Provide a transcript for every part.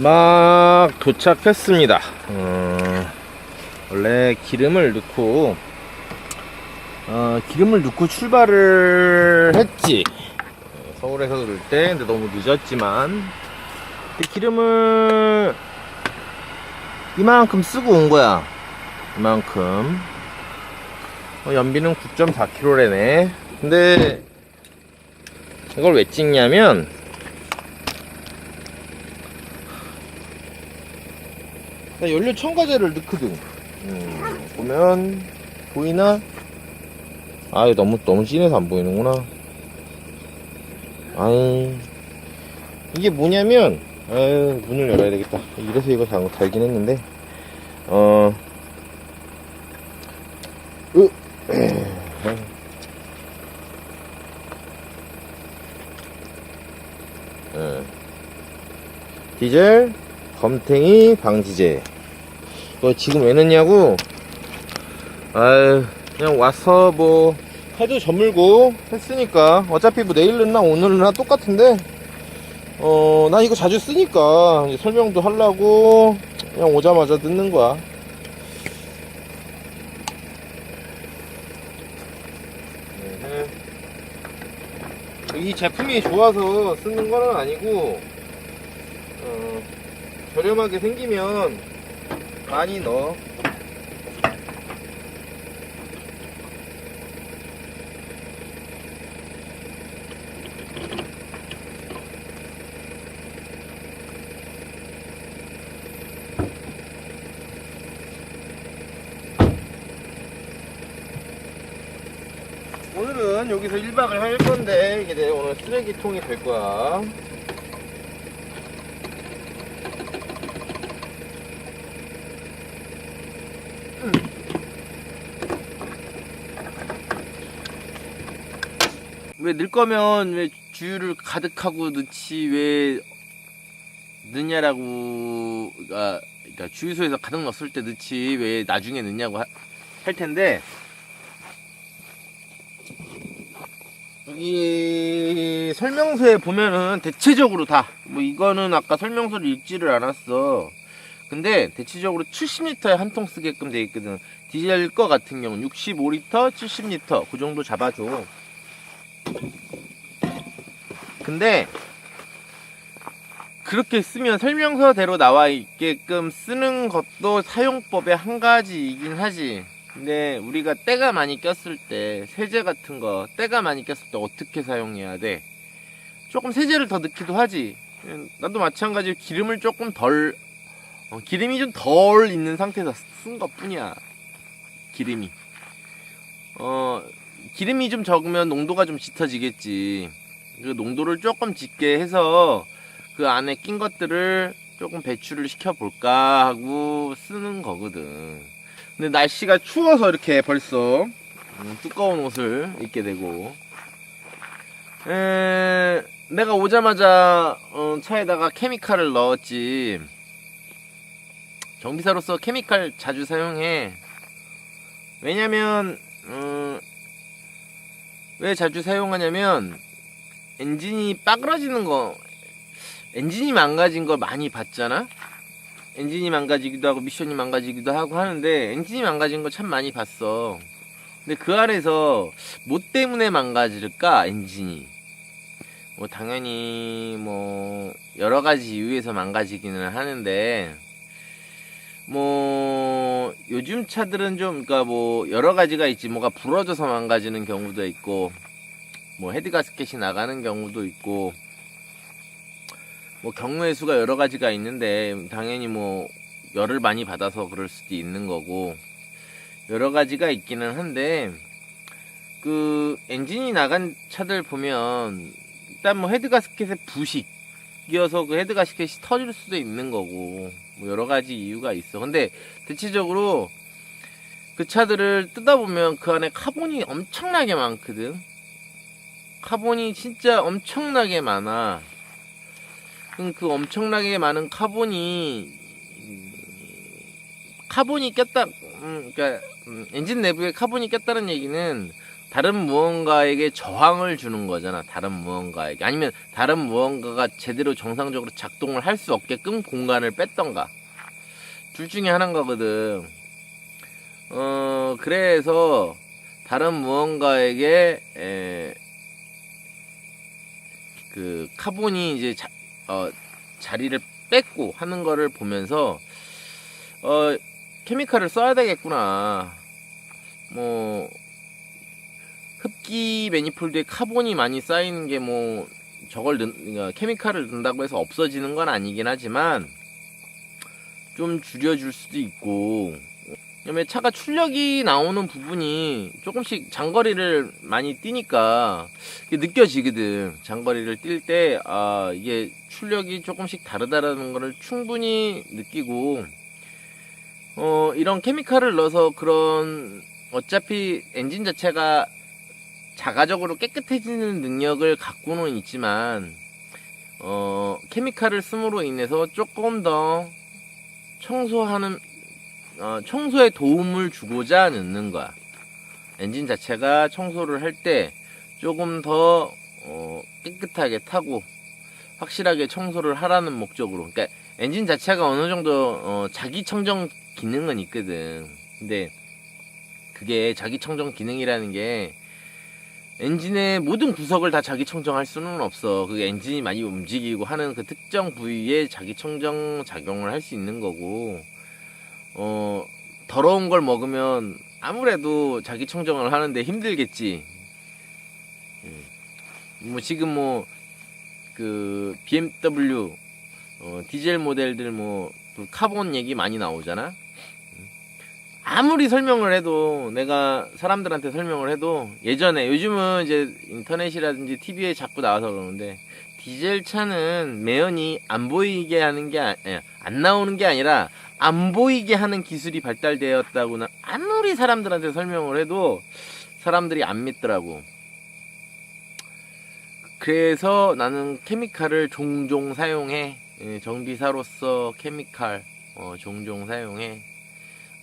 막 도착했습니다. 원래 기름을 넣고 출발을 했지. 서울에서 그럴 때. 근데 너무 늦었지만 기름을 이만큼 쓰고 온 거야. 이만큼. 연비는 9.4km래네. 근데 이걸 왜 찍냐면 나 연료 첨가제를 넣거든. 보면 보이나? 아, 이거 너무 진해서 안 보이는구나. 아이, 이게 뭐냐면, 아유, 문을 열어야 되겠다. 이래서 이거 달긴 했는데, 디젤 검탱이 방지제. 이거 지금 왜 넣냐고? 아유, 그냥 와서 뭐 해도 저물고 했으니까 어차피 뭐 내일 넣나 오늘 넣나 똑같은데, 나 이거 자주 쓰니까 이제 설명도 하려고 그냥 오자마자 넣는 거야. 이 제품이 좋아서 쓰는 거는 아니고, 저렴하게 생기면 많이 넣어. 오늘은 여기서 1박을 할 건데, 이게 내 오늘 쓰레기통이 될 거야. 왜 넣을 거면 왜 주유를 가득하고 넣지 왜 넣냐라고, 그러니까 주유소에서 가득 넣었을 때 넣지 왜 나중에 넣냐고 할 텐데, 여기 설명서에 보면은 대체적으로 다, 뭐 이거는 아까 설명서를 읽지를 않았어. 근데 대체적으로 70L에 한 통 쓰게끔 돼 있거든. 디젤 거 같은 경우는 65L, 70L 그 정도 잡아줘. 근데 그렇게 쓰면 설명서대로 나와 있게끔 쓰는 것도 사용법의 한 가지이긴 하지. 근데 우리가 때가 많이 꼈을 때, 세제 같은 거 때가 많이 꼈을 때 어떻게 사용해야 돼? 조금 세제를 더 넣기도 하지. 나도 마찬가지로 기름을 조금 기름이 좀 덜 있는 상태에서 쓴 것 뿐이야. 기름이 기름이 좀 적으면 농도가 좀 짙어지겠지. 그 농도를 조금 짙게 해서 그 안에 낀 것들을 조금 배출을 시켜볼까 하고 쓰는 거거든. 근데 날씨가 추워서 이렇게 벌써 두꺼운 옷을 입게 되고, 내가 오자마자 차에다가 케미칼을 넣었지. 정비사로서 케미칼 자주 사용해. 왜냐면 왜 자주 사용하냐면, 엔진이 빠그라지는 거, 엔진이 망가진 걸 많이 봤잖아. 엔진이 망가지기도 하고 미션이 망가지기도 하고 하는데, 엔진이 망가진 거 참 많이 봤어. 근데 그 안에서 뭐 때문에 망가질까? 엔진이 뭐 당연히 뭐 여러 가지 이유에서 망가지기는 하는데, 뭐 요즘 차들은 좀, 그러니까 뭐 여러 가지가 있지. 뭐가 부러져서 망가지는 경우도 있고, 뭐 헤드가스켓이 나가는 경우도 있고, 뭐 경우의 수가 여러 가지가 있는데, 당연히 뭐 열을 많이 받아서 그럴 수도 있는 거고, 여러 가지가 있기는 한데, 그 엔진이 나간 차들 보면 일단 뭐 헤드가스켓의 부식이어서 그 헤드가스켓이 터질 수도 있는 거고, 뭐 여러 가지 이유가 있어. 근데 대체적으로 그 차들을 뜯어보면 그 안에 카본이 엄청나게 많거든. 카본이 진짜 엄청나게 많아. 그 엄청나게 많은 카본이 꼈다, 그러니까 엔진 내부에 카본이 꼈다는 얘기는 다른 무언가에게 저항을 주는 거잖아. 다른 무언가에게. 아니면 다른 무언가가 제대로 정상적으로 작동을 할 수 없게끔 공간을 뺐던가. 둘 중에 하나인 거거든. 그래서 다른 무언가에게 그 카본이 이제 자리를 뺏고 하는 거를 보면서 케미칼을 써야 되겠구나. 뭐 흡기 매니폴드에 카본이 많이 쌓이는 게 뭐 저걸 그러니까 케미칼을 넣는다고 해서 없어지는 건 아니긴 하지만 좀 줄여줄 수도 있고, 그다음에 차가 출력이 나오는 부분이 조금씩 장거리를 많이 뛰니까 느껴지거든. 장거리를 뛸 때 이게 출력이 조금씩 다르다라는 거를 충분히 느끼고, 이런 케미칼을 넣어서 그런 어차피 엔진 자체가 자가적으로 깨끗해지는 능력을 갖고는 있지만 케미칼을 씀으로 인해서 조금 더 청소에 도움을 주고자 넣는 거야. 엔진 자체가 청소를 할 때 조금 더 깨끗하게 타고 확실하게 청소를 하라는 목적으로. 그러니까 엔진 자체가 어느 정도 자기 청정 기능은 있거든. 근데 그게 자기 청정 기능이라는 게 엔진의 모든 구석을 다 자기 청정할 수는 없어. 그게 엔진이 많이 움직이고 하는 그 특정 부위에 자기 청정 작용을 할 수 있는 거고, 더러운 걸 먹으면 아무래도 자기 청정을 하는데 힘들겠지. 뭐 지금 그 BMW 디젤 모델들 그 카본 얘기 많이 나오잖아. 아무리 설명을 해도, 내가 사람들한테 설명을 해도, 예전에, 요즘은 이제 인터넷이라든지 TV에 자꾸 나와서 그러는데, 디젤 차는 매연이 안 보이게 하는 게 안 나오는 게 아니라 안 보이게 하는 기술이 발달되었다고는 아무리 사람들한테 설명을 해도 사람들이 안 믿더라고. 그래서 나는 케미칼을 종종 사용해. 정비사로서 케미칼 종종 사용해.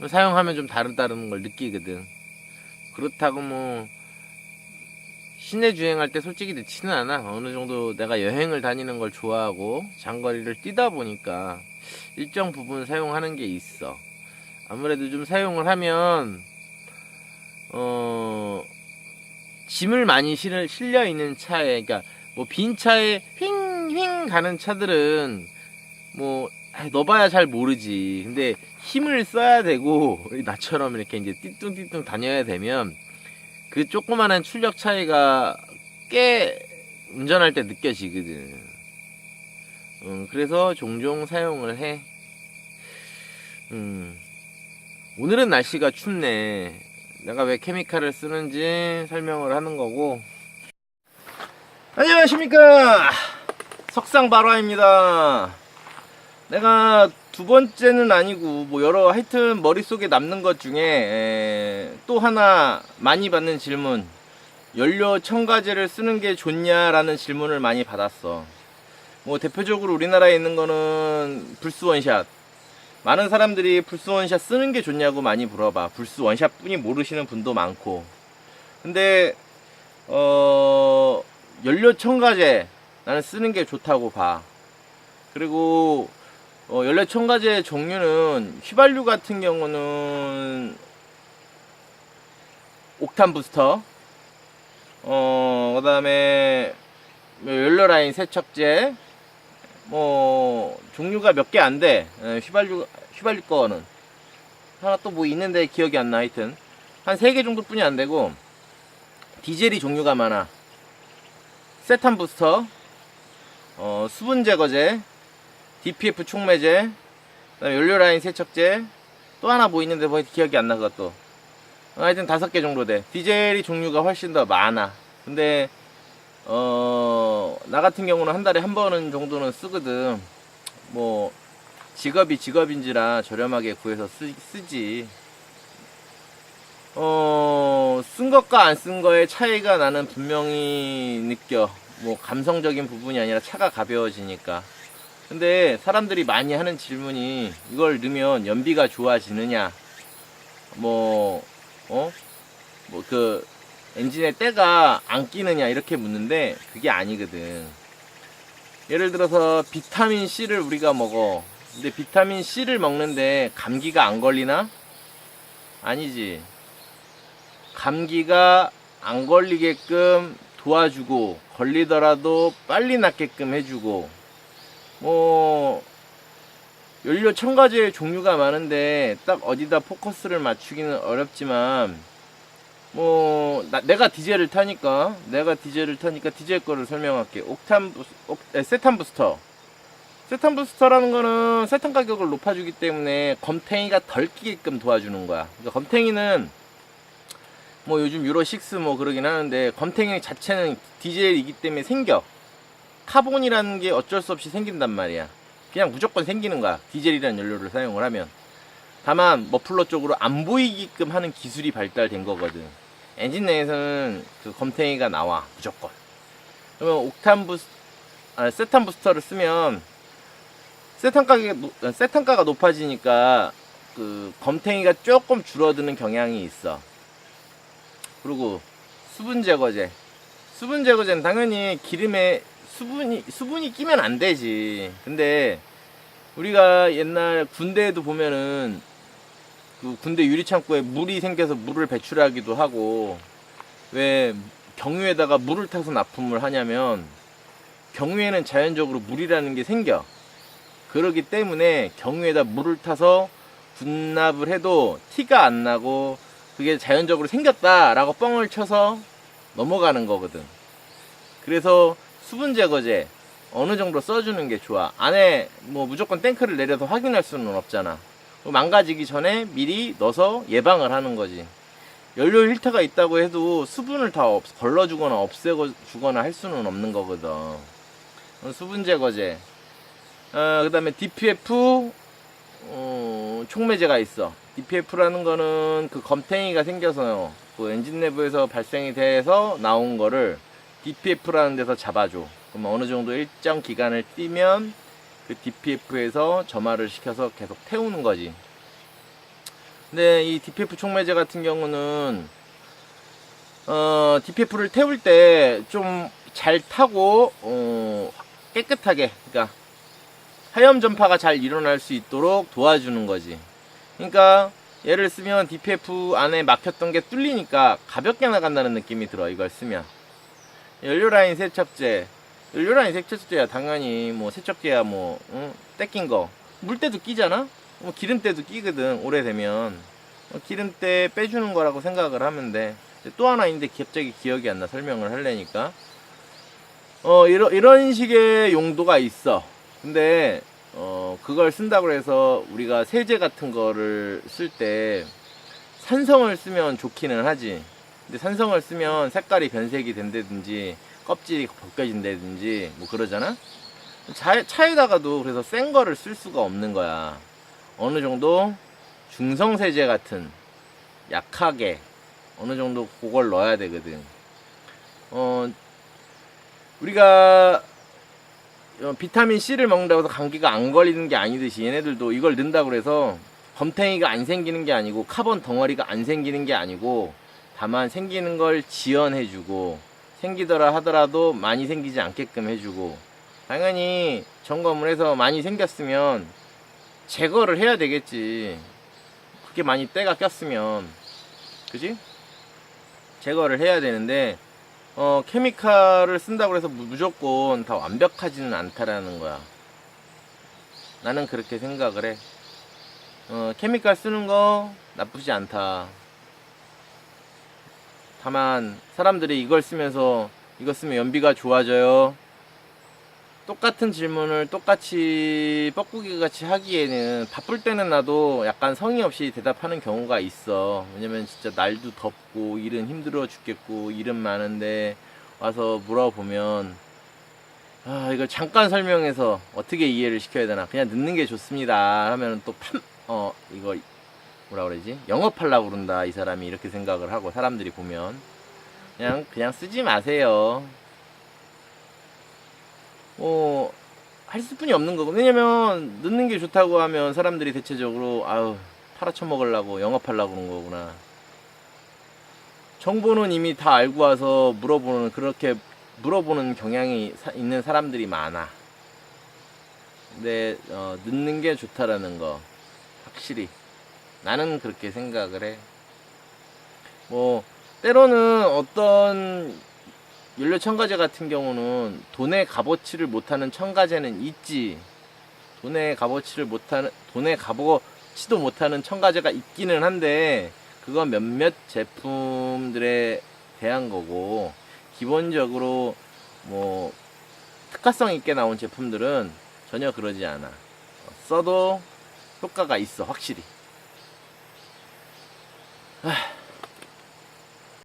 사용하면 좀 다르다는 걸 느끼거든. 그렇다고 시내 주행할 때 솔직히 늦지는 않아. 어느 정도 내가 여행을 다니는 걸 좋아하고 장거리를 뛰다 보니까 일정 부분 사용하는 게 있어. 아무래도 좀 사용을 하면 짐을 많이 실려 있는 차에, 그러니까 빈 차에 휑휑 가는 차들은 넣어봐야 잘 모르지. 근데 힘을 써야 되고, 나처럼 이렇게 이제 띠뚱띠뚱 다녀야 되면 그 조그만한 출력 차이가 꽤 운전할 때 느껴지거든. 그래서 종종 사용을 해. 오늘은 날씨가 춥네. 내가 왜 케미칼을 쓰는지 설명을 하는 거고. 안녕하십니까, 석상발화입니다. 내가 두 번째는 아니고 하여튼 머릿속에 남는 것 중에 또 하나 많이 받는 질문, 연료 첨가제를 쓰는 게 좋냐라는 질문을 많이 받았어. 대표적으로 우리나라에 있는 거는 불스 원샷. 많은 사람들이 불스 원샷 쓰는 게 좋냐고 많이 물어봐. 불스 원샷 뿐이 모르시는 분도 많고. 근데 연료 첨가제 나는 쓰는 게 좋다고 봐. 그리고 연료 첨가제 종류는 휘발유 같은 경우는 옥탄 부스터, 그 다음에 연료 라인 세척제, 종류가 몇 개 안 돼. 휘발유 거는 하나 또 있는데 기억이 안 나. 하여튼 한 3개 정도 뿐이 안 되고, 디젤이 종류가 많아. 세탄 부스터, 수분 제거제, DPF 촉매제, 그다음에 연료 라인 세척제, 또 하나 있는데 기억이 안 나. 그것도 하여튼 5개 정도 돼. 디젤이 종류가 훨씬 더 많아. 근데 나 같은 경우는 한 달에 한 번 정도는 쓰거든. 직업인지라 저렴하게 구해서 쓰지. 쓴 것과 안 쓴 거의 차이가 나는 분명히 느껴. 감성적인 부분이 아니라 차가 가벼워지니까. 근데 사람들이 많이 하는 질문이, 이걸 넣으면 연비가 좋아지느냐, 엔진에 때가 안 끼느냐 이렇게 묻는데 그게 아니거든. 예를 들어서 비타민 C를 우리가 먹어. 근데 비타민 C를 먹는데 감기가 안 걸리나? 아니지. 감기가 안 걸리게끔 도와주고 걸리더라도 빨리 낫게끔 해주고 뭐 연료 첨가제의 종류가 많은데 딱 어디다 포커스를 맞추기는 어렵지만 뭐 내가 디젤을 타니까 디젤 거를 설명할게. 세탄 부스터. 세탄 부스터라는 거는 세탄 가격을 높아주기 때문에 검탱이가 덜 끼게끔 도와주는 거야. 그러니까 검탱이는 뭐 요즘 유로6 뭐 그러긴 하는데 검탱이 자체는 디젤이기 때문에 생겨. 카본이라는 게 어쩔 수 없이 생긴단 말이야. 그냥 무조건 생기는 거야. 디젤이라는 연료를 사용을 하면. 다만 머플러 쪽으로 안 보이게끔 하는 기술이 발달된 거거든. 엔진 내에서는 그 검탱이가 나와 무조건. 그러면 세탄 부스터를 쓰면 세탄가가 높아지니까 그 검탱이가 조금 줄어드는 경향이 있어. 그리고 수분 제거제는 당연히 기름에 수분이 끼면 안 되지. 근데 우리가 옛날 군대에도 보면은 그 군대 유리창고에 물이 생겨서 물을 배출하기도 하고, 왜 경유에다가 물을 타서 납품을 하냐면 경유에는 자연적으로 물이라는 게 생겨. 그러기 때문에 경유에다 물을 타서 분납을 해도 티가 안 나고 그게 자연적으로 생겼다라고 뻥을 쳐서 넘어가는 거거든. 그래서 수분 제거제 어느 정도 써주는 게 좋아. 안에 뭐 무조건 탱크를 내려서 확인할 수는 없잖아. 망가지기 전에 미리 넣어서 예방을 하는 거지. 연료 필터가 있다고 해도 수분을 다 걸러주거나 없애주거나 할 수는 없는 거거든. 수분 제거제. 그 다음에 DPF 촉매제가 있어. DPF라는 거는 그 검탱이가 생겨서 그 엔진 내부에서 발생이 돼서 나온 거를 DPF라는 데서 잡아줘. 그럼 어느 정도 일정 기간을 뛰면 그 DPF에서 점화를 시켜서 계속 태우는 거지. 근데 이 DPF 촉매제 같은 경우는 DPF를 태울 때 좀 잘 타고 깨끗하게, 그러니까 하염 전파가 잘 일어날 수 있도록 도와주는 거지. 그러니까 얘를 쓰면 DPF 안에 막혔던 게 뚫리니까 가볍게 나간다는 느낌이 들어. 이걸 쓰면 연료라인 세척제야 당연히 뭐 세척제야 뭐 떼낀 거 물때도 끼잖아. 뭐 기름때도 끼거든. 오래되면 기름때 빼주는 거라고 생각을 하면 돼. 또 하나 있는데 갑자기 기억이 안 나. 설명을 하려니까 이런 식의 용도가 있어. 근데 그걸 쓴다고 해서 우리가 세제 같은 거를 쓸 때 산성을 쓰면 좋기는 하지. 근데 산성을 쓰면 색깔이 변색이 된다든지 껍질이 벗겨진다든지 뭐 그러잖아. 차에다가도 그래서 센 거를 쓸 수가 없는 거야. 어느 정도 중성 세제 같은 약하게 어느 정도 그걸 넣어야 되거든. 우리가 비타민 C를 먹는다고 해서 감기가 안 걸리는 게 아니듯이 얘네들도 이걸 넣는다고 해서 검탱이가 안 생기는 게 아니고 카본 덩어리가 안 생기는 게 아니고 다만 생기는 걸 지연해주고 생기더라 하더라도 많이 생기지 않게끔 해주고, 당연히 점검을 해서 많이 생겼으면 제거를 해야 되겠지. 그렇게 많이 때가 꼈으면 그지? 제거를 해야 되는데 케미칼을 쓴다고 해서 무조건 다 완벽하지는 않다라는 거야. 나는 그렇게 생각을 해. 케미칼 쓰는 거 나쁘지 않다. 다만 사람들이 이걸 쓰면서 이거 쓰면 연비가 좋아져요, 똑같은 질문을 똑같이 뻐꾸기 같이 하기에는 바쁠 때는 나도 약간 성의 없이 대답하는 경우가 있어. 왜냐면 진짜 날도 덥고 일은 힘들어 죽겠고 일은 많은데 와서 물어보면 이걸 잠깐 설명해서 어떻게 이해를 시켜야 되나, 그냥 넣는 게 좋습니다 하면 또 이거 뭐라 그러지, 영업하려고 그런다 이 사람이, 이렇게 생각을 하고 사람들이 보면 그냥 쓰지 마세요. 할 수뿐이 없는 거고. 왜냐면 넣는 게 좋다고 하면 사람들이 대체적으로 팔아쳐 먹으려고 영업하려고 그런 거구나. 정보는 이미 다 알고 와서 그렇게 물어보는 경향이 있는 사람들이 많아. 근데 늦는 게 좋다라는 거 확실히 나는 그렇게 생각을 해. 뭐 때로는 어떤 연료 첨가제 같은 경우는 돈의 값어치를 못하는 첨가제는 있지. 돈의 값어치도 못하는 첨가제가 있기는 한데 그건 몇몇 제품들에 대한 거고, 기본적으로 뭐 특화성 있게 나온 제품들은 전혀 그러지 않아. 써도 효과가 있어, 확실히.